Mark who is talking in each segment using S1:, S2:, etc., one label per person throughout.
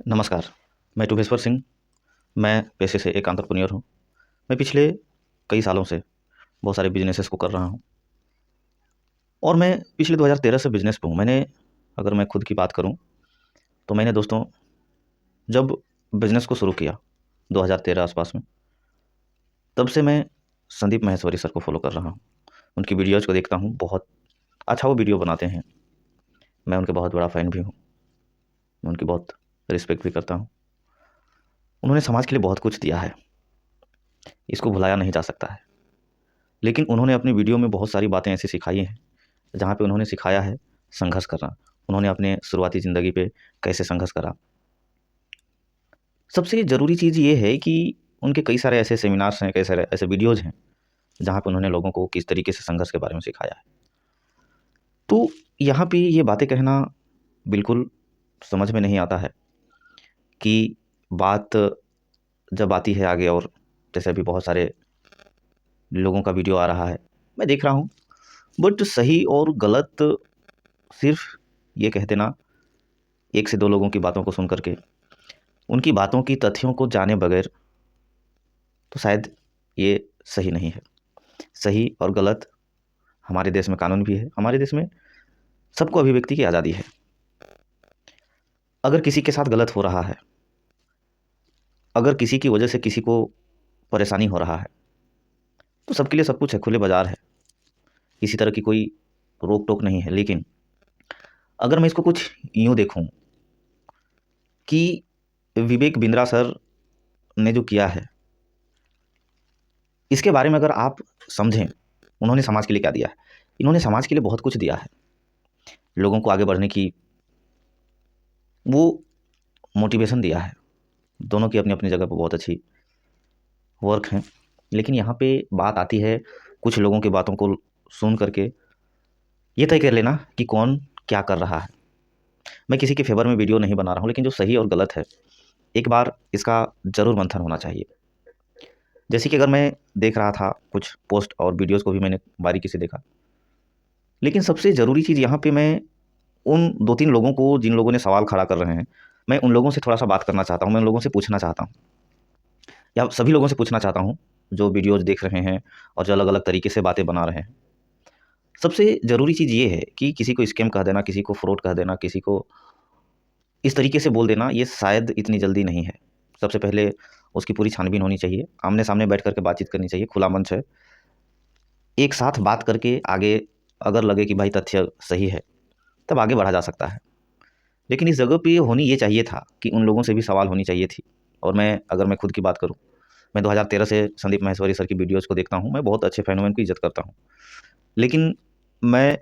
S1: नमस्कार, मैं टुभेश्वर सिंह। मैं पेशे से एक एंटरप्रेन्योर हूँ। मैं पिछले कई सालों से बहुत सारे बिज़नेसेस को कर रहा हूँ और मैं पिछले 2013 से बिज़नेस पे हूँ। अगर मैं खुद की बात करूँ तो मैंने दोस्तों जब बिज़नेस को शुरू किया 2013 आसपास में, तब से मैं संदीप माहेश्वरी सर को फ़ॉलो कर रहा हूँ। उनकी वीडियोज़ को देखता हूँ, बहुत अच्छा वो वीडियो बनाते हैं। मैं उनके बहुत बड़ा फ़ैन भी हूँ। मैं उनकी बहुत रिस्पेक्ट भी करता हूँ। उन्होंने समाज के लिए बहुत कुछ दिया है, इसको भुलाया नहीं जा सकता है। लेकिन उन्होंने अपनी वीडियो में बहुत सारी बातें ऐसी सिखाई हैं, जहाँ पे उन्होंने सिखाया है संघर्ष करना। उन्होंने अपने शुरुआती ज़िंदगी पे कैसे संघर्ष करा। सबसे ज़रूरी चीज़ ये है कि उनके कई सारे ऐसे सेमिनार्स हैं, कई सारे ऐसे वीडियोज़ हैं, जहाँ पे उन्होंने लोगों को किस तरीके से संघर्ष के बारे में सिखाया है। तो यहाँ पे ये बातें कहना बिल्कुल समझ में नहीं आता है कि बात जब आती है आगे, और जैसे अभी बहुत सारे लोगों का वीडियो आ रहा है, मैं देख रहा हूँ, बट सही और गलत सिर्फ ये कह देना, एक से दो लोगों की बातों को सुन करके, उनकी बातों की तथ्यों को जाने बगैर, तो शायद ये सही नहीं है। सही और गलत, हमारे देश में कानून भी है, हमारे देश में सबको अभिव्यक्ति की आज़ादी है। अगर किसी के साथ गलत हो रहा है, अगर किसी की वजह से किसी को परेशानी हो रहा है, तो सबके लिए सब कुछ है, खुले बाज़ार है, किसी तरह की कोई रोक टोक नहीं है। लेकिन अगर मैं इसको कुछ यूँ देखूँ कि विवेक बिंद्रा सर ने जो किया है, इसके बारे में अगर आप समझें, उन्होंने समाज के लिए क्या दिया है। इन्होंने समाज के लिए बहुत कुछ दिया है। लोगों को आगे बढ़ने की वो मोटिवेशन दिया है। दोनों की अपनी अपनी जगह पर बहुत अच्छी वर्क हैं। लेकिन यहाँ पे बात आती है, कुछ लोगों की बातों को सुन करके ये तय कर लेना कि कौन क्या कर रहा है। मैं किसी के फेवर में वीडियो नहीं बना रहा हूँ, लेकिन जो सही और गलत है, एक बार इसका ज़रूर मंथन होना चाहिए। जैसे कि अगर मैं देख रहा था कुछ पोस्ट और वीडियोज़ को भी मैंने बारीकी से देखा, लेकिन सबसे ज़रूरी चीज़ यहाँ पे मैं उन 2-3 लोगों को, जिन लोगों ने सवाल खड़ा कर रहे हैं, मैं उन लोगों से थोड़ा-सा बात करना चाहता हूँ। मैं उन लोगों से पूछना चाहता हूँ, या सभी लोगों से पूछना चाहता हूँ, जो वीडियोज़ देख रहे हैं और जो अलग-अलग तरीके से बातें बना रहे हैं। सबसे ज़रूरी चीज़ ये है कि किसी को स्कैम कह देना, किसी को फ्रॉड कह देना, किसी को इस तरीके से बोल देना, ये शायद इतनी जल्दी नहीं है। सबसे पहले उसकी पूरी छानबीन होनी चाहिए, आमने-सामने बैठ कर के बातचीत करनी चाहिए, खुला मंच है। एक साथ बात करके आगे अगर लगे कि भाई तथ्य सही है, तब आगे बढ़ा जा सकता है। लेकिन इस जगह पे होनी ये चाहिए था कि उन लोगों से भी सवाल होनी चाहिए थी। और अगर मैं खुद की बात करूँ, मैं 2013 से संदीप माहेश्वरी सर की वीडियोज़ को देखता हूँ। मैं बहुत अच्छे फ़ैन हूँ, उनकी इज़्ज़त करता हूँ। लेकिन मैं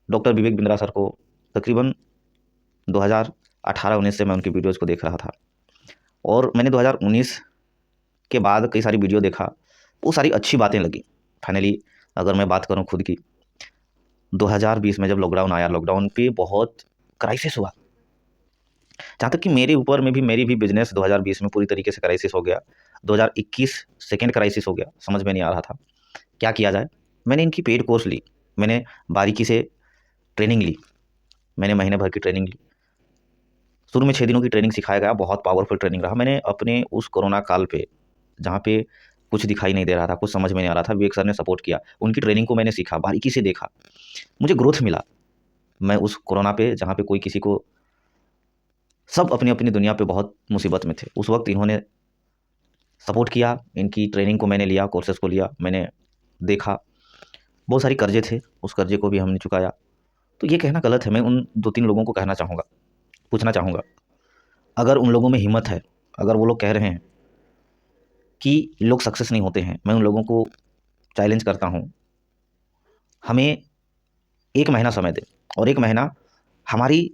S1: डॉक्टर विवेक बिंद्रा सर को तकरीबन 2018-19 से मैं उनकी वीडियोज़ को देख रहा था, और मैंने 2019 के बाद कई सारी वीडियो देखा, वो सारी अच्छी बातें लगी। फाइनली अगर मैं बात करूँ खुद की, 2020 में जब लॉकडाउन आया, लॉकडाउन पे बहुत क्राइसिस हुआ। जहाँ तक कि मेरे ऊपर में भी, मेरी भी बिज़नेस 2020 में पूरी तरीके से क्राइसिस हो गया। 2021 सेकंड क्राइसिस हो गया, समझ में नहीं आ रहा था क्या किया जाए। मैंने इनकी पेड कोर्स ली, मैंने बारीकी से ट्रेनिंग ली, मैंने महीने भर की ट्रेनिंग ली। शुरू में 6 दिनों की ट्रेनिंग सिखाया गया, बहुत पावरफुल ट्रेनिंग रहा। मैंने अपने उस कोरोना काल पे, जहाँ पे कुछ दिखाई नहीं दे रहा था, कुछ समझ में नहीं आ रहा था, विवेक सर ने सपोर्ट किया, उनकी ट्रेनिंग को मैंने सीखा, बारीकी से देखा, मुझे ग्रोथ मिला। मैं उस कोरोना पे, जहाँ पे कोई किसी को, सब अपनी-अपनी दुनिया पे बहुत मुसीबत में थे, उस वक़्त इन्होंने सपोर्ट किया। इनकी ट्रेनिंग को मैंने लिया, कोर्सेज़ को लिया, मैंने देखा। बहुत सारे कर्ज़े थे, उस कर्ज़े को भी हमने चुकाया। तो ये कहना गलत है। मैं उन 2-3 लोगों को कहना चाहूँगा, पूछना चाहूँगा, अगर उन लोगों में हिम्मत है, अगर वो लोग कह रहे हैं कि लोग सक्सेस नहीं होते हैं, मैं उन लोगों को चैलेंज करता हूँ, हमें 1 महीना समय दें और 1 महीना हमारी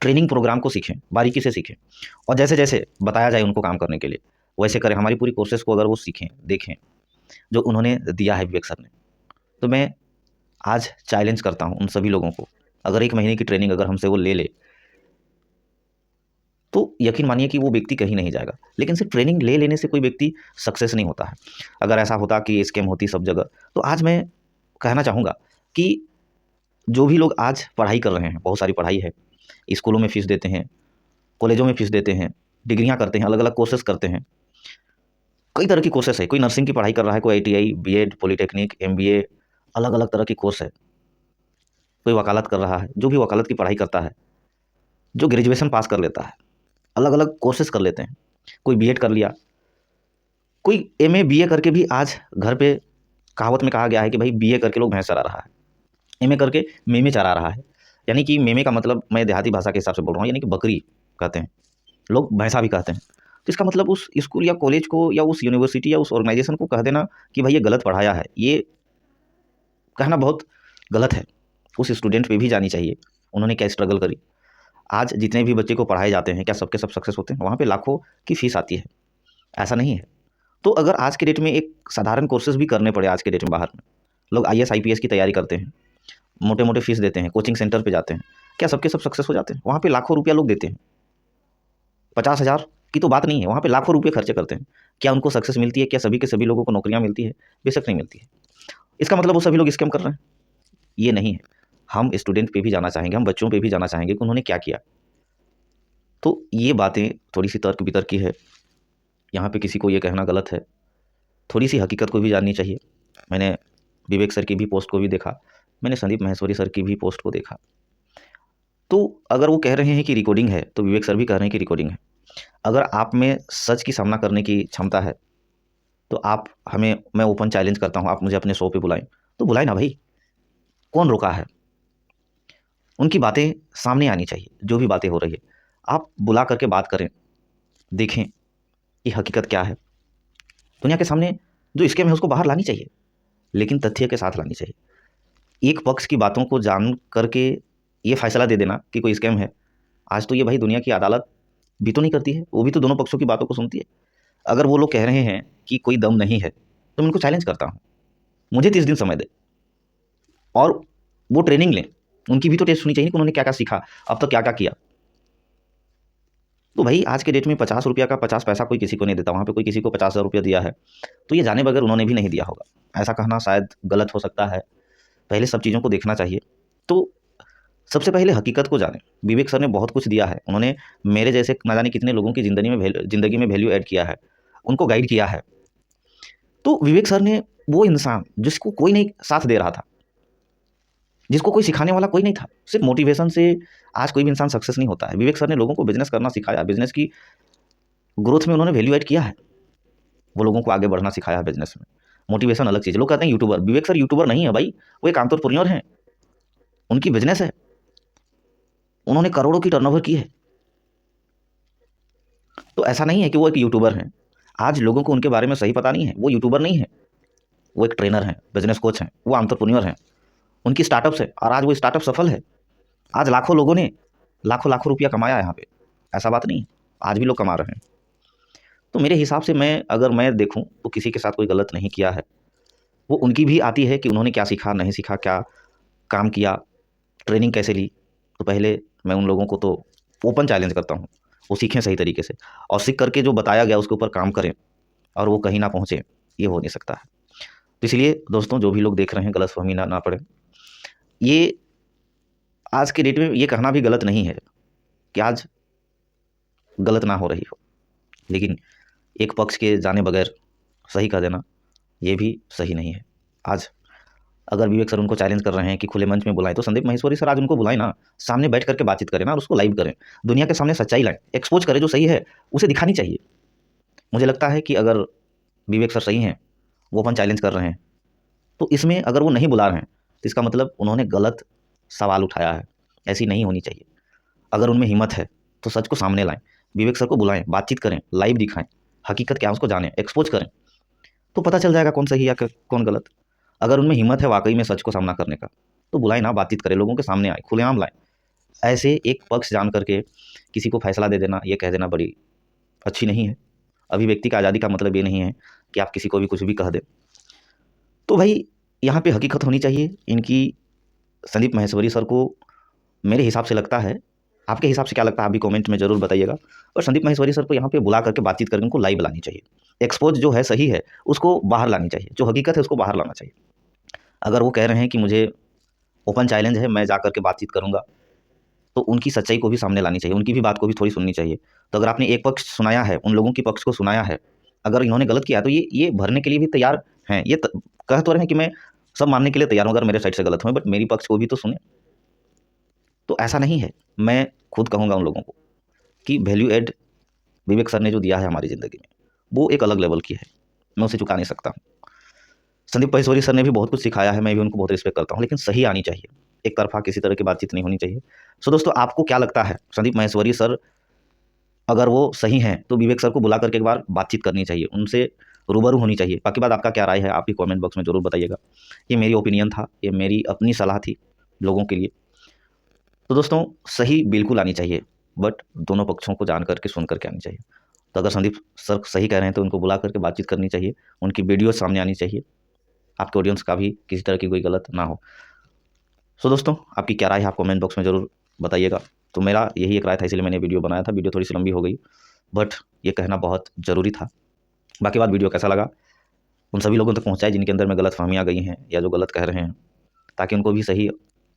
S1: ट्रेनिंग प्रोग्राम को सीखें, बारीकी से सीखें, और जैसे-जैसे बताया जाए उनको काम करने के लिए, वैसे करें। हमारी पूरी कोर्सेज़ को अगर वो सीखें, देखें, जो उन्होंने दिया है विवेक सर ने, तो मैं आज चैलेंज करता हूँ उन सभी लोगों को, अगर 1 महीने की ट्रेनिंग अगर हमसे वो ले ले, तो यकीन मानिए कि वो व्यक्ति कहीं नहीं जाएगा। लेकिन सिर्फ ट्रेनिंग ले लेने से कोई व्यक्ति सक्सेस नहीं होता है। अगर ऐसा होता कि स्कैम होती सब जगह, तो आज मैं कहना चाहूँगा कि जो भी लोग आज पढ़ाई कर रहे हैं, बहुत सारी पढ़ाई है, स्कूलों में फ़ीस देते हैं, कॉलेजों में फ़ीस देते हैं, डिग्रियाँ करते हैं, अलग अलग कोर्सेज करते हैं, कई तरह की कोर्सेस है। कोई नर्सिंग की पढ़ाई कर रहा है, कोई ITI, बीएड, पॉलिटेक्निक, MBA, अलग अलग तरह की कोर्स है। कोई वकालत कर रहा है, जो भी वकालत की पढ़ाई करता है, जो ग्रेजुएशन पास कर लेता है, अलग अलग कोर्सेज कर लेते हैं। कोई बीएड कर लिया, कोई MA BA करके भी आज घर पे, कहावत में कहा गया है कि भाई BA करके लोग भैंस चरा रहा है, MA करके मेमे चरा रहा है। यानी कि मेमे का मतलब मैं देहाती भाषा के हिसाब से बोल रहा हूँ, यानी कि बकरी कहते हैं, लोग भैंसा भी कहते हैं। तो इसका मतलब उस स्कूल या कॉलेज को या उस यूनिवर्सिटी या उस ऑर्गेनाइजेशन को कह देना कि भाई ये गलत पढ़ाया है, ये कहना बहुत गलत है। उस स्टूडेंट पे भी जानी चाहिए, उन्होंने क्या स्ट्रगल करी। आज जितने भी बच्चे को पढ़ाए जाते हैं, क्या सबके सब सक्सेस होते हैं? वहाँ पे लाखों की फीस आती है, ऐसा नहीं है। तो अगर आज के डेट में एक साधारण कोर्सेज भी करने पड़े, आज के डेट में बाहर में लोग IAS IPS की तैयारी करते हैं, मोटे मोटे फीस देते हैं, कोचिंग सेंटर पे जाते हैं, क्या सबके सब सक्सेस हो जाते हैं? वहाँ पे लाखों रुपया लोग देते हैं, 50,000 की तो बात नहीं है, वहाँ पे लाखों रुपये खर्चे करते हैं। क्या उनको सक्सेस मिलती है? क्या सभी के सभी लोगों को नौकरियाँ मिलती है? बेशक नहीं मिलती है। इसका मतलब वो सभी लोग स्कैम कर रहे हैं? ये नहीं है। हम स्टूडेंट पे भी जाना चाहेंगे, हम बच्चों पे भी जाना चाहेंगे कि उन्होंने क्या किया। तो ये बातें थोड़ी सी तर्क वितर्क की है, यहाँ पे किसी को ये कहना गलत है। थोड़ी सी हकीकत को भी जाननी चाहिए। मैंने विवेक सर की भी पोस्ट को भी देखा, मैंने संदीप माहेश्वरी सर की भी पोस्ट को देखा। तो अगर वो कह रहे हैं कि रिकॉर्डिंग है, तो विवेक सर भी कह रहे हैं कि रिकॉर्डिंग है। अगर आप में सच की सामना करने की क्षमता है, तो आप हमें, मैं ओपन चैलेंज करता हूँ, आप मुझे अपने शो पे बुलाएं, तो बुलाएं ना भाई, कौन रोका है? उनकी बातें सामने आनी चाहिए, जो भी बातें हो रही है आप बुला करके बात करें, देखें कि हकीकत क्या है। दुनिया के सामने जो स्कैम है उसको बाहर लानी चाहिए, लेकिन तथ्य के साथ लानी चाहिए। एक पक्ष की बातों को जान करके ये फैसला दे देना कि कोई स्कैम है, आज तो ये भाई दुनिया की अदालत भी तो नहीं करती है, वो भी तो दोनों पक्षों की बातों को सुनती है। अगर वो लोग कह रहे हैं कि कोई दम नहीं है, तो मैं उनको चैलेंज करता हूँ, मुझे 30 दिन समय दे और वो ट्रेनिंग लें। उनकी भी तो टेस्ट होनी चाहिए कि उन्होंने क्या क्या सीखा, अब तक क्या क्या किया। तो भाई आज के डेट में 50 रुपया का 50 पैसा कोई किसी को नहीं देता, वहाँ पे कोई किसी को 50,000 रुपया दिया है, तो ये जाने बगैर उन्होंने भी नहीं दिया होगा। ऐसा कहना शायद गलत हो सकता है, पहले सब चीज़ों को देखना चाहिए। तो सबसे पहले हकीकत को जानें। विवेक सर ने बहुत कुछ दिया है, उन्होंने मेरे जैसे ना जाने कितने लोगों की ज़िंदगी में वैल्यू ऐड किया है, उनको गाइड किया है। तो विवेक सर ने, वो इंसान जिसको कोई नहीं साथ दे रहा था, जिसको कोई सिखाने वाला कोई नहीं था, सिर्फ मोटिवेशन से आज कोई भी इंसान सक्सेस नहीं होता है। विवेक सर ने लोगों को बिजनेस करना सिखाया, बिजनेस की ग्रोथ में उन्होंने वैल्यू ऐड किया है, वो लोगों को आगे बढ़ना सिखाया है बिजनेस में। मोटिवेशन अलग चीज़ है। लोग कहते हैं यूट्यूबर, विवेक सर यूट्यूबर नहीं है भाई, वो एक एंटरप्रेन्योर हैं, उनकी बिजनेस है, उन्होंने करोड़ों की टर्नओवर की है। तो ऐसा नहीं है कि वो एक यूट्यूबर हैं। आज लोगों को उनके बारे में सही पता नहीं है, वो यूट्यूबर नहीं है, वो एक ट्रेनर हैं, बिजनेस कोच हैं, वो एंटरप्रेन्योर हैं, उनकी स्टार्टअप्स है और आज वो स्टार्टअप सफल है। आज लाखों लोगों ने लाखों लाखों रुपया कमाया है यहाँ पे, ऐसा बात नहीं है, आज भी लोग कमा रहे हैं। तो मेरे हिसाब से अगर मैं देखूँ तो किसी के साथ कोई गलत नहीं किया है। वो उनकी भी आती है कि उन्होंने क्या सीखा, नहीं सीखा, क्या काम किया, ट्रेनिंग कैसे ली। तो पहले मैं उन लोगों को तो ओपन चैलेंज करता हूँ, वो सीखें सही तरीके से और सीख करके जो बताया गया उसके ऊपर काम करें और वो कहीं ना पहुँचे, ये हो नहीं सकता है। तो इसलिए दोस्तों, जो भी लोग देख रहे हैं गलतफहमी ना पड़े। ये आज के डेट में ये कहना भी गलत नहीं है कि आज गलत ना हो रही हो, लेकिन एक पक्ष के जाने बगैर सही कह देना ये भी सही नहीं है। आज अगर विवेक सर उनको चैलेंज कर रहे हैं कि खुले मंच में बुलाएं, तो संदीप माहेश्वरी सर आज उनको बुलाएं ना, सामने बैठ करके बातचीत करें ना और उसको लाइव करें, दुनिया के सामने सच्चाई लाएं, एक्सपोज करें, जो सही है उसे दिखानी चाहिए। मुझे लगता है कि अगर विवेक सर सही हैं, वो अपन चैलेंज कर रहे हैं, तो इसमें अगर वो नहीं बुला रहे हैं तो इसका मतलब उन्होंने गलत सवाल उठाया है, ऐसी नहीं होनी चाहिए। अगर उनमें हिम्मत है तो सच को सामने लाएं, विवेक सर को बुलाएं, बातचीत करें, लाइव दिखाएं, हकीकत क्या है उसको जानें, एक्सपोज करें, तो पता चल जाएगा कौन सही या कौन गलत। अगर उनमें हिम्मत है वाकई में सच को सामना करने का, तो बुलाएं ना, बातचीत करें, लोगों के सामने आए, खुलेआम लाएं। ऐसे एक पक्ष जान करके किसी को फैसला दे देना, ये कह देना बड़ी अच्छी नहीं है। अभिव्यक्ति का आज़ादी का मतलब ये नहीं है कि आप किसी को भी कुछ भी कह दें। तो भाई यहाँ पे हकीकत होनी चाहिए इनकी। संदीप माहेश्वरी सर को मेरे हिसाब से लगता है, आपके हिसाब से क्या लगता है आप भी कमेंट में ज़रूर बताइएगा। और संदीप माहेश्वरी सर को यहाँ पे बुला करके बातचीत करके उनको लाइव लानी चाहिए, एक्सपोज जो है सही है उसको बाहर लानी चाहिए, जो हकीकत है उसको बाहर लाना चाहिए। अगर वो कह रहे हैं कि मुझे ओपन चैलेंज है, मैं जा करके बातचीत करूँगा, तो उनकी सच्चाई को भी सामने लानी चाहिए, उनकी भी बात को भी थोड़ी सुननी चाहिए। तो अगर आपने एक पक्ष सुनाया है, उन लोगों के पक्ष को सुनाया है, अगर इन्होंने गलत किया तो ये भरने के लिए भी तैयार हैं। ये कह तो रहे हैं कि मैं सब मानने के लिए तैयार हूँ अगर मेरे साइड से गलत हुए, बट मेरी पक्ष को भी तो सुने। तो ऐसा नहीं है। मैं खुद कहूँगा उन लोगों को कि वैल्यू एड विवेक सर ने जो दिया है हमारी ज़िंदगी में, वो एक अलग लेवल की है, मैं उसे चुका नहीं सकता हूँ। संदीप महेश्वरी सर ने भी बहुत कुछ सिखाया है, मैं भी उनको बहुत रिस्पेक्ट करता हूँ, लेकिन सही आनी चाहिए, एक तरफा किसी तरह की बातचीत नहीं होनी चाहिए। सो दोस्तों, आपको क्या लगता है, संदीप महेश्वरी सर अगर वो सही हैं तो विवेक सर को बुला करके एक बार बातचीत करनी चाहिए, उनसे रूबरू होनी चाहिए। बाकी बात आपका क्या राय है, आप ही कमेंट बॉक्स में ज़रूर बताइएगा। ये मेरी ओपिनियन था, ये मेरी अपनी सलाह थी लोगों के लिए। तो दोस्तों, सही बिल्कुल आनी चाहिए, बट दोनों पक्षों को जान करके सुन करके आनी चाहिए। तो अगर संदीप सर सही कह रहे हैं तो उनको बुला करके बातचीत करनी चाहिए, उनकी वीडियो सामने आनी चाहिए, आपके ऑडियंस का भी किसी तरह की कोई गलत ना हो। सो दोस्तों, आपकी क्या राय है, आप कमेंट बॉक्स में ज़रूर बताइएगा। तो मेरा यही एक राय था, इसलिए मैंने वीडियो बनाया था। वीडियो थोड़ी सी लंबी हो गई, बट ये कहना बहुत ज़रूरी था। बाकी बात, वीडियो कैसा लगा उन सभी लोगों तक पहुँचाए जिनके अंदर में गलत फहमियाँ गई हैं या जो गलत कह रहे हैं, ताकि उनको भी सही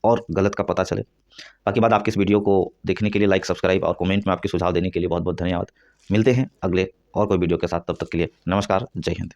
S1: और गलत का पता चले। बाकी बात, आपकी इस वीडियो को देखने के लिए लाइक, सब्सक्राइब और कमेंट में आपके सुझाव देने के लिए बहुत बहुत धन्यवाद। मिलते हैं अगले और कोई वीडियो के साथ, तब तक के लिए नमस्कार, जय हिंद।